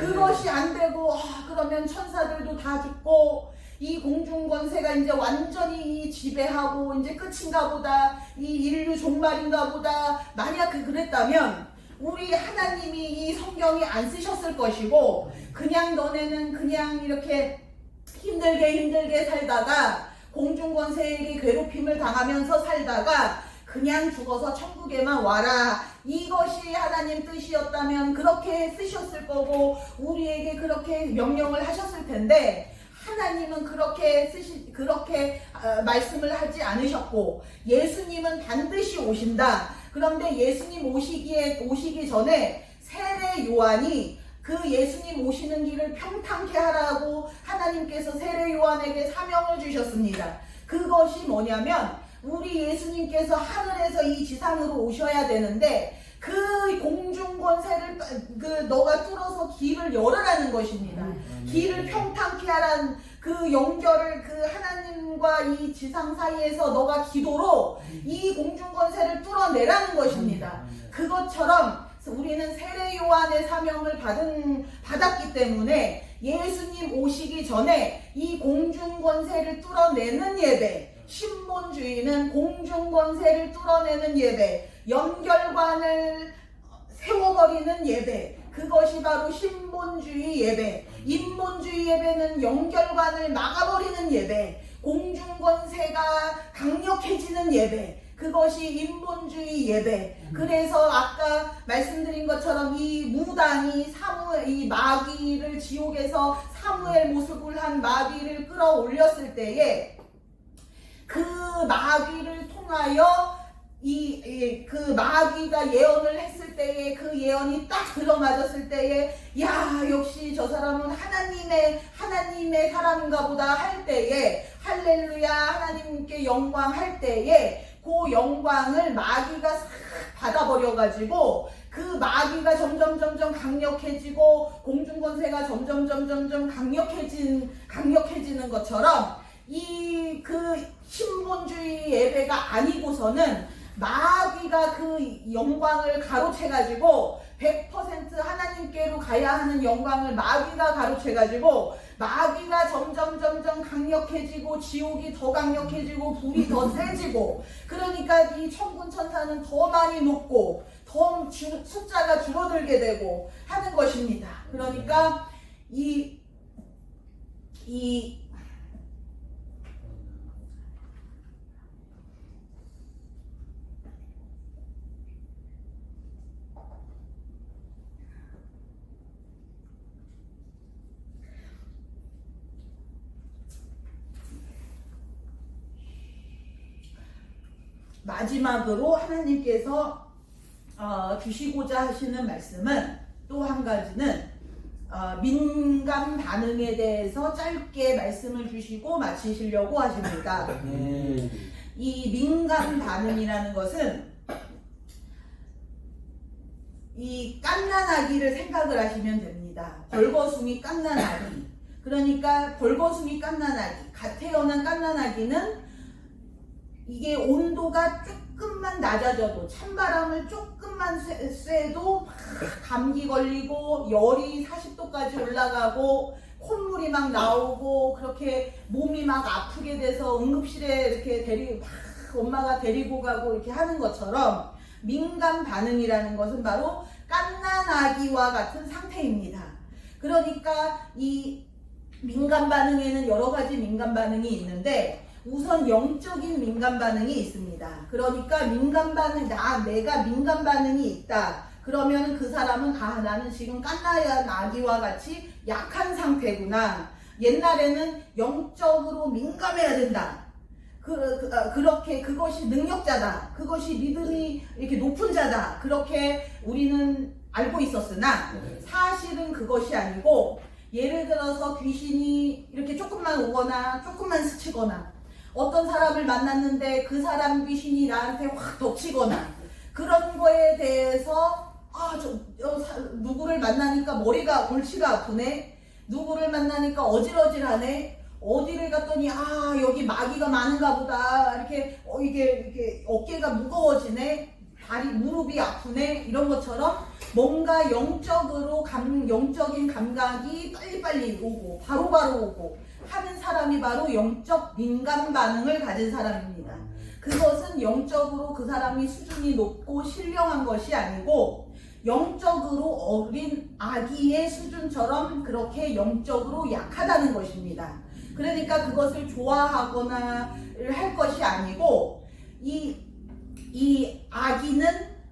그것이 안 되고 그러면 천사들도 다 죽고 이 공중권세가 이제 완전히 지배하고 이제 끝인가 보다, 이 인류 종말인가 보다, 만약 그랬다면 우리 하나님이 이 성경에 안 쓰셨을 것이고 그냥 너네는 그냥 이렇게 힘들게 살다가 공중권세에게 괴롭힘을 당하면서 살다가 그냥 죽어서 천국에만 와라, 이것이 하나님 뜻이었다면 그렇게 쓰셨을 거고 우리에게 그렇게 명령을 하셨을 텐데, 하나님은 그렇게 말씀을 하지 않으셨고 예수님은 반드시 오신다. 그런데 예수님 오시기 전에 세례 요한이 그 예수님 오시는 길을 평탄케 하라고 하나님께서 세례 요한에게 사명을 주셨습니다. 그것이 뭐냐면 우리 예수님께서 하늘에서 이 지상으로 오셔야 되는데 그 공중권세를 너가 뚫어서 길을 열으라는 것입니다. 길을 평탄케 하라는 그 연결을, 그 하나님과 이 지상 사이에서 너가 기도로 이 공중권세를 뚫어내라는 것입니다. 그것처럼 우리는 세례 요한의 사명을 받았기 때문에 예수님 오시기 전에 이 공중권세를 뚫어내는 예배, 신본주의는 공중권세를 뚫어내는 예배, 연결관을 세워버리는 예배, 그것이 바로 신본주의 예배. 인본주의 예배는 연결관을 막아버리는 예배, 공중권세가 강력해지는 예배, 그것이 인본주의 예배. 그래서 아까 말씀드린 것처럼 이 무당이 이 마귀를, 지옥에서 사무엘 모습을 한 마귀를 끌어올렸을 때에 그 마귀를 통하여 그 마귀가 예언을 했을 때에 그 예언이 딱 들어맞았을 때에 야, 역시 저 사람은 하나님의 사람인가 보다 할 때에, 할렐루야 하나님께 영광 할 때에 그 영광을 마귀가 싹 받아버려가지고 그 마귀가 점점 강력해지고 공중권세가 점점 강력해지는 것처럼 그 신본주의 예배가 아니고서는 마귀가 그 영광을 가로채가지고 100% 하나님께로 가야 하는 영광을 마귀가 가로채가지고 마귀가 점점 강력해지고 지옥이 더 강력해지고 불이 더 세지고, 그러니까 이 천군 천사는 더 많이 높고 더 숫자가 줄어들게 되고 하는 것입니다. 그러니까 마지막으로 하나님께서 주시고자 하시는 말씀은, 또 한 가지는 민감 반응에 대해서 짧게 말씀을 주시고 마치시려고 하십니다. 이 민감 반응이라는 것은 이 갓난아기를 생각을 하시면 됩니다. 벌거숭이 갓난아기. 그러니까 벌거숭이 갓난아기, 갓 태어난 갓난아기는 이게 온도가 조금만 낮아져도, 찬바람을 조금만 쐬도 감기 걸리고 열이 40도까지 올라가고 콧물이 막 나오고 그렇게 몸이 막 아프게 돼서 응급실에 이렇게 엄마가 데리고 가고 이렇게 하는 것처럼 민감 반응이라는 것은 바로 갓난아기와 같은 상태입니다. 그러니까 이 민감 반응에는 여러 가지 민감 반응이 있는데 우선 영적인 민감 반응이 있습니다. 그러니까 민감 반응, 내가 민감 반응이 있다. 그러면 그 사람은 나는 지금 갓난아기와 같이 약한 상태구나. 옛날에는 영적으로 민감해야 된다. 그렇게 그것이 능력자다. 그것이 믿음이 이렇게 높은 자다. 그렇게 우리는 알고 있었으나 사실은 그것이 아니고, 예를 들어서 귀신이 이렇게 조금만 오거나 조금만 스치거나, 어떤 사람을 만났는데 그 사람 귀신이 나한테 확 덮치거나, 그런 거에 대해서 누구를 만나니까 골치가 아프네, 누구를 만나니까 어질어질하네, 어디를 갔더니 여기 마귀가 많은가 보다, 이렇게 어깨가 무거워지네, 다리 무릎이 아프네 이런 것처럼 뭔가 영적인 감각이 빨리빨리 오고 바로바로 오고 하는 사람이 바로 영적 민감 반응을 가진 사람입니다. 그것은 영적으로 그 사람이 수준이 높고 신령한 것이 아니고 영적으로 어린 아기의 수준처럼 그렇게 영적으로 약하다는 것입니다. 그러니까 그것을 좋아하거나 할 것이 아니고 이 아기는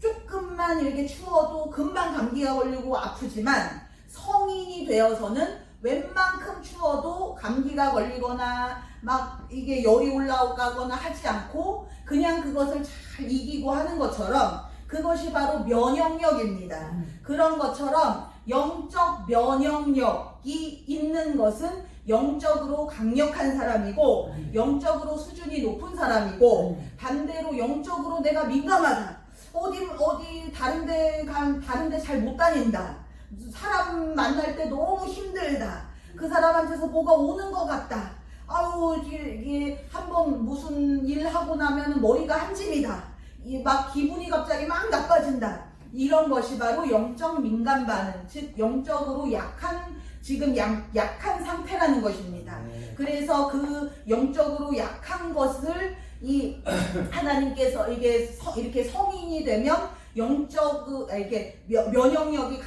조금만 이렇게 추워도 금방 감기가 걸리고 아프지만 성인이 되어서는 웬만큼 추워도 감기가 걸리거나 막 이게 열이 올라오거나 하지 않고 그냥 그것을 잘 이기고 하는 것처럼 그것이 바로 면역력입니다. 그런 것처럼 영적 면역력이 있는 것은 영적으로 강력한 사람이고 영적으로 수준이 높은 사람이고 반대로 영적으로 내가 민감하다. 어디 다른데 잘 못 다닌다. 사람 만날 때 너무 힘들다. 그 사람한테서 뭐가 오는 것 같다. 아유 이게 한번 무슨 일 하고 나면 머리가 한 짐이다. 막 기분이 갑자기 막 나빠진다. 이런 것이 바로 영적 민감 반응, 즉 영적으로 지금 약한 상태라는 것입니다. 그래서 그 영적으로 약한 것을 이 하나님께서 이렇게 성인이 되면 이게 면역력이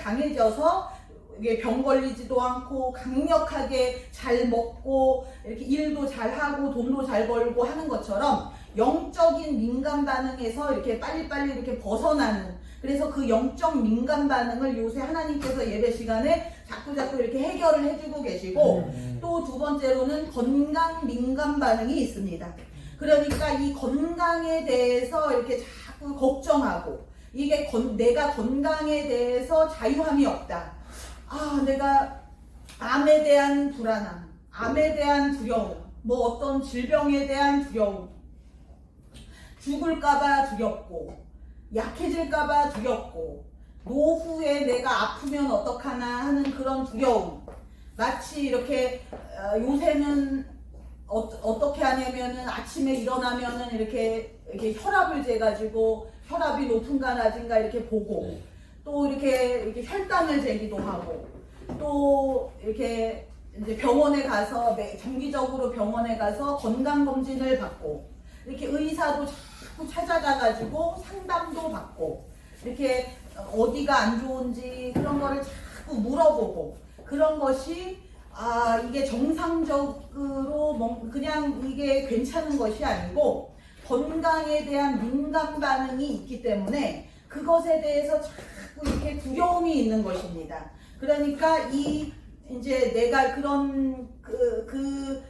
강해져서 이게 병 걸리지도 않고 강력하게 잘 먹고 이렇게 일도 잘 하고 돈도 잘 벌고 하는 것처럼 영적인 민감 반응에서 이렇게 빨리빨리 이렇게 벗어나는, 그래서 그 영적 민감 반응을 요새 하나님께서 예배 시간에 자꾸 이렇게 해결을 해주고 계시고, 또 두 번째로는 건강 민감 반응이 있습니다. 그러니까 이 건강에 대해서 이렇게 자꾸 걱정하고, 이게 내가 건강에 대해서 자유함이 없다. 내가 암에 대한 불안함, 암에 대한 두려움, 뭐 어떤 질병에 대한 두려움, 죽을까봐 두렵고, 약해질까봐 두렵고, 노후에 내가 아프면 어떡하나 하는 그런 두려움. 마치 이렇게 요새는 어떻게 하냐면은 아침에 일어나면은 이렇게 혈압을 재가지고 혈압이 높은가 낮은가 이렇게 보고, 또 이렇게 혈당을 재기도 하고, 또 이렇게 이제 병원에 가서 정기적으로 병원에 가서 건강검진을 받고, 이렇게 의사도 자꾸 찾아가가지고 상담도 받고, 이렇게 어디가 안 좋은지 그런 거를 자꾸 물어보고, 그런 것이 이게 정상적으로 그냥 이게 괜찮은 것이 아니고 건강에 대한 민감 반응이 있기 때문에 그것에 대해서 자꾸 이렇게 두려움이 있는 것입니다. 그러니까 이제 내가 그런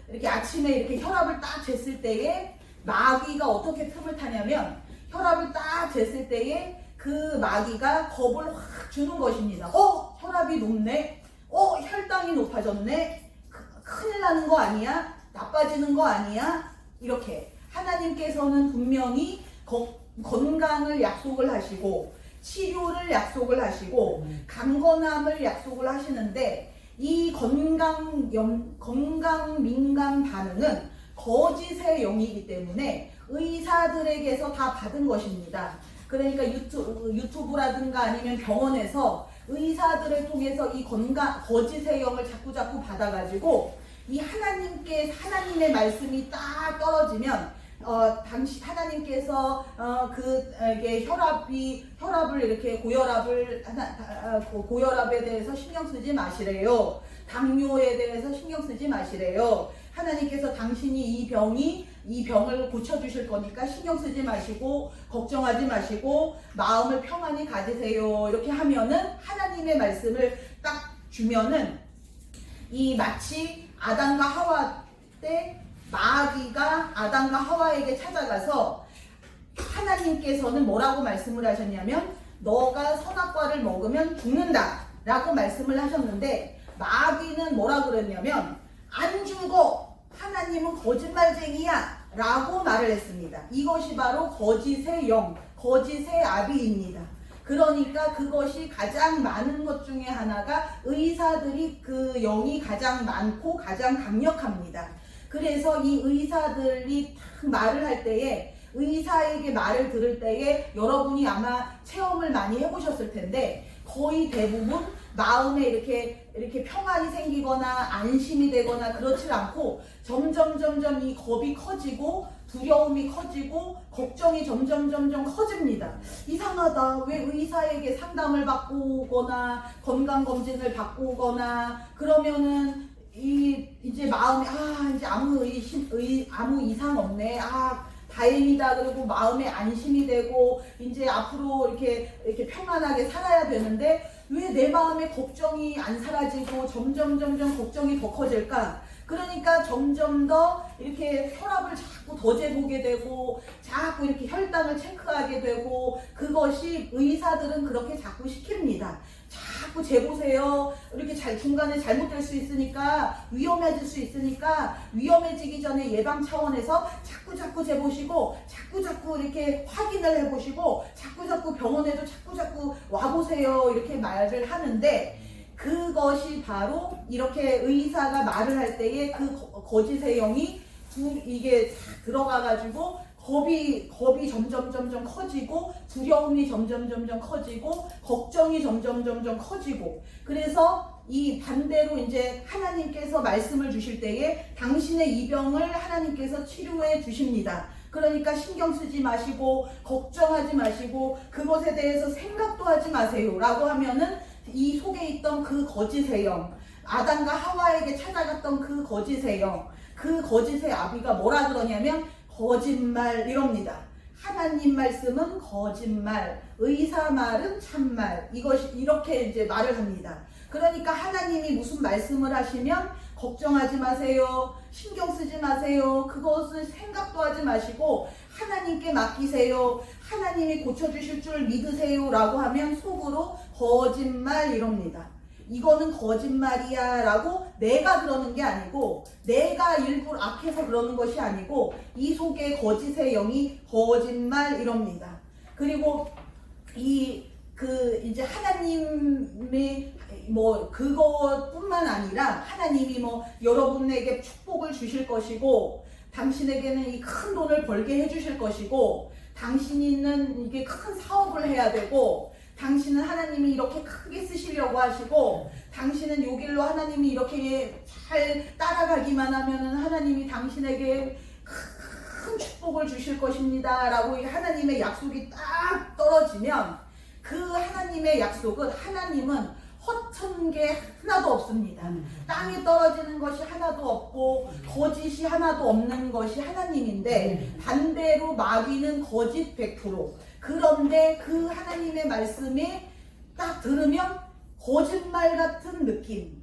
이렇게 아침에 이렇게 혈압을 딱 쟀을 때에 마귀가 어떻게 틈을 타냐면, 혈압을 딱 쟀을 때에 그 마귀가 겁을 확 주는 것입니다. 혈압이 높네? 혈당이 높아졌네? 큰일 나는 거 아니야? 나빠지는 거 아니야? 이렇게 하나님께서는 분명히 건강을 약속을 하시고 치료를 약속을 하시고 강건함을 약속을 하시는데, 이 건강 민감 반응은 거짓의 영이기 때문에 의사들에게서 다 받은 것입니다. 그러니까 유튜브라든가 아니면 병원에서 의사들을 통해서 이 거짓의 영을 자꾸 받아가지고, 이 하나님의 말씀이 딱 떨어지면 하나님께서 이게 혈압을 이렇게 고혈압에 대해서 신경 쓰지 마시래요. 당뇨에 대해서 신경 쓰지 마시래요. 하나님께서 당신이 이 병을 고쳐주실 거니까 신경 쓰지 마시고 걱정하지 마시고 마음을 평안히 가지세요. 이렇게 하면은 하나님의 말씀을 딱 주면은 마치 아담과 하와 때 마귀가 아담과 하와에게 찾아가서 하나님께서는 뭐라고 말씀을 하셨냐면, 너가 선악과를 먹으면 죽는다 라고 말씀을 하셨는데, 마귀는 뭐라 그랬냐면 안 죽어, 하나님은 거짓말쟁이야 라고 말을 했습니다. 이것이 바로 거짓의 영, 거짓의 아비입니다. 그러니까 그것이 가장 많은 것 중에 하나가 의사들이 그 영이 가장 많고 가장 강력합니다. 그래서 이 의사들이 딱 말을 할 때에 의사에게 말을 들을 때에 여러분이 아마 체험을 많이 해보셨을 텐데 거의 대부분 마음에 이렇게 평안이 생기거나 안심이 되거나 그렇지 않고 점점 이 겁이 커지고 두려움이 커지고 걱정이 점점 커집니다. 이상하다. 왜 의사에게 상담을 받고 오거나 건강검진을 받고 오거나 그러면은 이제 마음에 이제 아무 이상 없네. 다행이다. 그리고 마음에 안심이 되고 이제 앞으로 이렇게 평안하게 살아야 되는데 왜 내 마음에 걱정이 안 사라지고 점점 걱정이 더 커질까? 그러니까 점점 더 이렇게 혈압을 자꾸 더 재보게 되고 자꾸 이렇게 혈당을 체크하게 되고 그것이 의사들은 그렇게 자꾸 시킵니다. 자꾸 재보세요. 이렇게 중간에 잘못될 수 있으니까 위험해질 수 있으니까 위험해지기 전에 예방 차원에서 자꾸 재보시고 자꾸 이렇게 확인을 해보시고 자꾸 병원에도 자꾸 와보세요. 이렇게 말을 하는데 그것이 바로 이렇게 의사가 말을 할 때에 그 거짓의 영이 이게 들어가가지고 겁이 점점 커지고 두려움이 점점 커지고 걱정이 점점 커지고 그래서 이 반대로 이제 하나님께서 말씀을 주실 때에 당신의 이 병을 하나님께서 치료해 주십니다. 그러니까 신경 쓰지 마시고 걱정하지 마시고 그것에 대해서 생각도 하지 마세요 라고 하면은 이 속에 있던 그 거짓의 영, 아담과 하와에게 찾아갔던 그 거짓의 영, 그 거짓의 아비가 뭐라 그러냐면 거짓말 이럽니다. 하나님 말씀은 거짓말, 의사 말은 참말. 이것이 이렇게 이제 말을 합니다. 그러니까 하나님이 무슨 말씀을 하시면 걱정하지 마세요. 신경 쓰지 마세요. 그것을 생각도 하지 마시고 하나님께 맡기세요. 하나님이 고쳐주실 줄 믿으세요. 라고 하면 속으로 거짓말 이럽니다. 이거는 거짓말이야 라고 내가 그러는 게 아니고 내가 일부러 악해서 그러는 것이 아니고 이 속에 거짓의 영이 거짓말 이럽니다. 그리고 이제 하나님이 그것뿐만 아니라 하나님이 여러분에게 축복을 주실 것이고 당신에게는 이 큰 돈을 벌게 해주실 것이고 당신은 이게 큰 사업을 해야 되고 당신은 하나님이 이렇게 크게 쓰시려고 하시고 당신은 요 길로 하나님이 이렇게 잘 따라가기만 하면은 하나님이 당신에게 큰 축복을 주실 것입니다 라고 하나님의 약속이 딱 떨어지면 그 하나님의 약속은 하나님은 허튼 게 하나도 없습니다. 땅에 떨어지는 것이 하나도 없고 거짓이 하나도 없는 것이 하나님인데 반대로 마귀는 거짓 100%. 그런데 그 하나님의 말씀이 딱 들으면 거짓말 같은 느낌,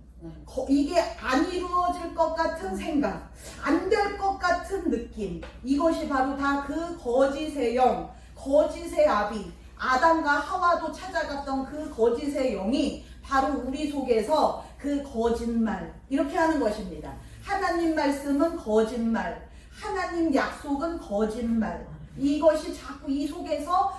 이게 안 이루어질 것 같은 생각, 안 될 것 같은 느낌, 이것이 바로 다 그 거짓의 영, 거짓의 아비, 아담과 하와도 찾아갔던 그 거짓의 영이 바로 우리 속에서 그 거짓말 이렇게 하는 것입니다. 하나님 말씀은 거짓말, 하나님 약속은 거짓말. 이것이 자꾸 이 속에서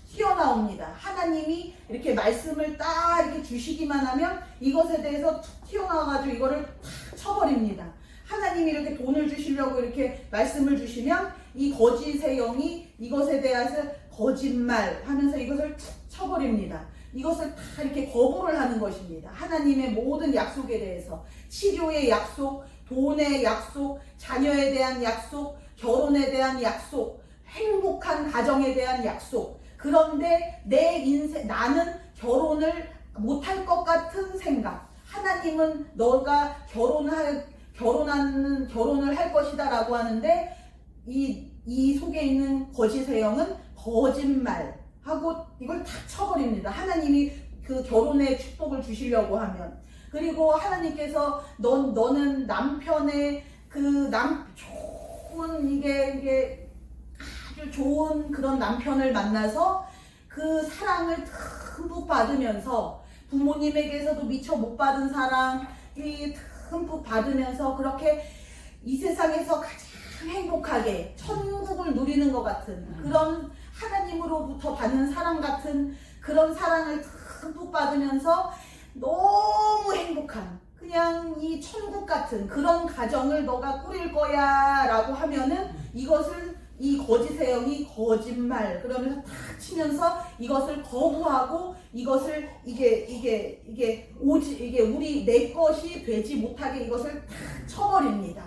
튀어나옵니다. 하나님이 이렇게 말씀을 딱 이렇게 주시기만 하면 이것에 대해서 툭 튀어나와가지고 이거를 탁 쳐버립니다. 하나님이 이렇게 돈을 주시려고 이렇게 말씀을 주시면 이 거짓의 영이 이것에 대해서 거짓말 하면서 이것을 툭 쳐버립니다. 이것을 다 이렇게 거부를 하는 것입니다. 하나님의 모든 약속에 대해서 치료의 약속, 돈의 약속, 자녀에 대한 약속, 결혼에 대한 약속, 행복한 가정에 대한 약속. 그런데 내 인생, 나는 결혼을 못할 것 같은 생각. 하나님은 너가 결혼을 할 것이다 라고 하는데 이 속에 있는 거짓의 영은 거짓말 하고 이걸 다 쳐버립니다. 하나님이 그 결혼의 축복을 주시려고 하면. 그리고 하나님께서 너는 남편의 좋은 이게 아주 좋은 그런 남편을 만나서 그 사랑을 듬뿍 받으면서 부모님에게서도 미처 못 받은 사랑 듬뿍 받으면서 그렇게 이 세상에서 가장 행복하게 천국을 누리는 것 같은 그런 하나님으로부터 받는 사랑 같은 그런 사랑을 듬뿍 받으면서 너무 행복한 그냥 이 천국 같은 그런 가정을 너가 꾸릴 거야 라고 하면은 이것을 이 거짓의 영이 거짓말 그러면서 탁 치면서 이것을 거부하고 이것을 이게 우리 내 것이 되지 못하게 이것을 탁 쳐버립니다.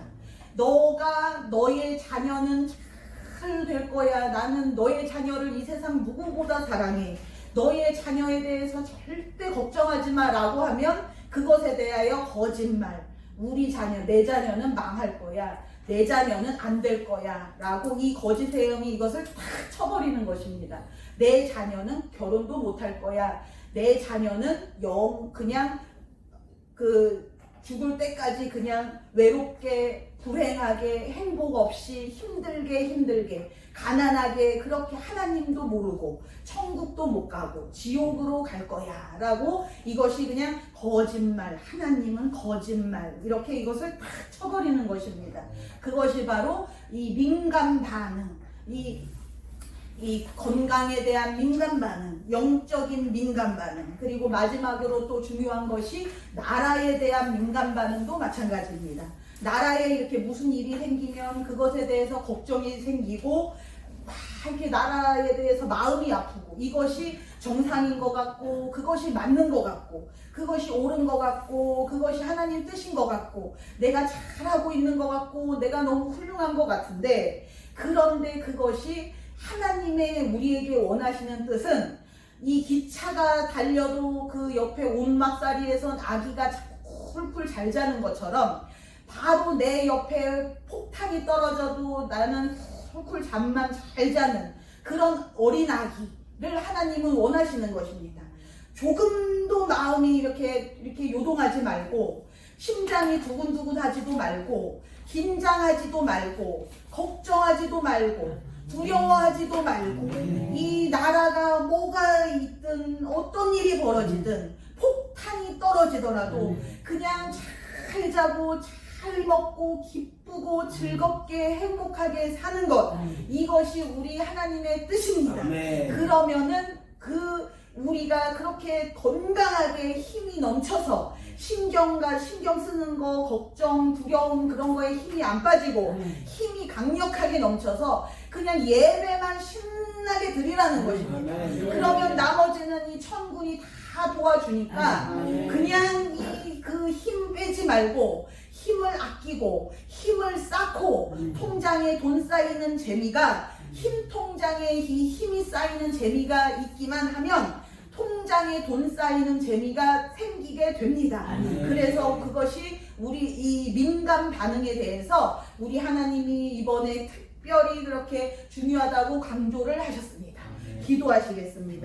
너의 자녀는 잘 될 거야. 나는 너의 자녀를 이 세상 누구보다 사랑해. 너의 자녀에 대해서 절대 걱정하지 마 라고 하면 그것에 대하여 거짓말. 우리 자녀, 내 자녀는 망할 거야. 내 자녀는 안 될 거야 라고 이 거짓의 영이 이것을 탁 쳐버리는 것입니다. 내 자녀는 결혼도 못할 거야. 내 자녀는 그냥 죽을 때까지 그냥 외롭게 불행하게 행복 없이 힘들게 가난하게 그렇게 하나님도 모르고 천국도 못 가고 지옥으로 갈 거야 라고 이것이 그냥 거짓말, 하나님은 거짓말 이렇게 이것을 탁 쳐버리는 것입니다. 그것이 바로 이 민감 반응, 이 건강에 대한 민감 반응, 영적인 민감 반응, 그리고 마지막으로 또 중요한 것이 나라에 대한 민감 반응도 마찬가지입니다. 나라에 이렇게 무슨 일이 생기면 그것에 대해서 걱정이 생기고 막 이렇게 나라에 대해서 마음이 아프고 이것이 정상인 것 같고 그것이 맞는 것 같고 그것이 옳은 것 같고 그것이 하나님 뜻인 것 같고 내가 잘하고 있는 것 같고 내가 너무 훌륭한 것 같은데 그런데 그것이 하나님의 우리에게 원하시는 뜻은 이 기차가 달려도 그 옆에 온막사리에선 아기가 훌훌 잘 자는 것처럼 바로 내 옆에 폭탄이 떨어져도 나는 훌훌 잠만 잘 자는 그런 어린 아기를 하나님은 원하시는 것입니다. 조금도 마음이 이렇게 요동하지 말고 심장이 두근두근하지도 말고 긴장하지도 말고 걱정하지도 말고 두려워하지도 말고 이 나라가 뭐가 있든 어떤 일이 벌어지든 폭탄이 떨어지더라도 그냥 잘 자고 잘 먹고 기쁘고 즐겁게 행복하게 사는 것 이것이 우리 하나님의 뜻입니다. 그러면은 우리가 그렇게 건강하게 힘이 넘쳐서 신경 쓰는 거 걱정 두려움 그런 거에 힘이 안 빠지고 힘이 강력하게 넘쳐서 그냥 예배만 신나게 드리라는 것입니다. 그러면 나머지는 이 천군이 다 도와주니까 그냥 그 힘 빼지 말고 힘을 아끼고 힘을 쌓고 통장에 돈 쌓이는 재미가 통장에 이 힘이 쌓이는 재미가 있기만 하면 통장에 돈 쌓이는 재미가 생기게 됩니다. 그래서 그것이 우리 이 민감 반응에 대해서 우리 하나님이 이번에 특별히 그렇게 중요하다고 강조를 하셨습니다. 기도하시겠습니다.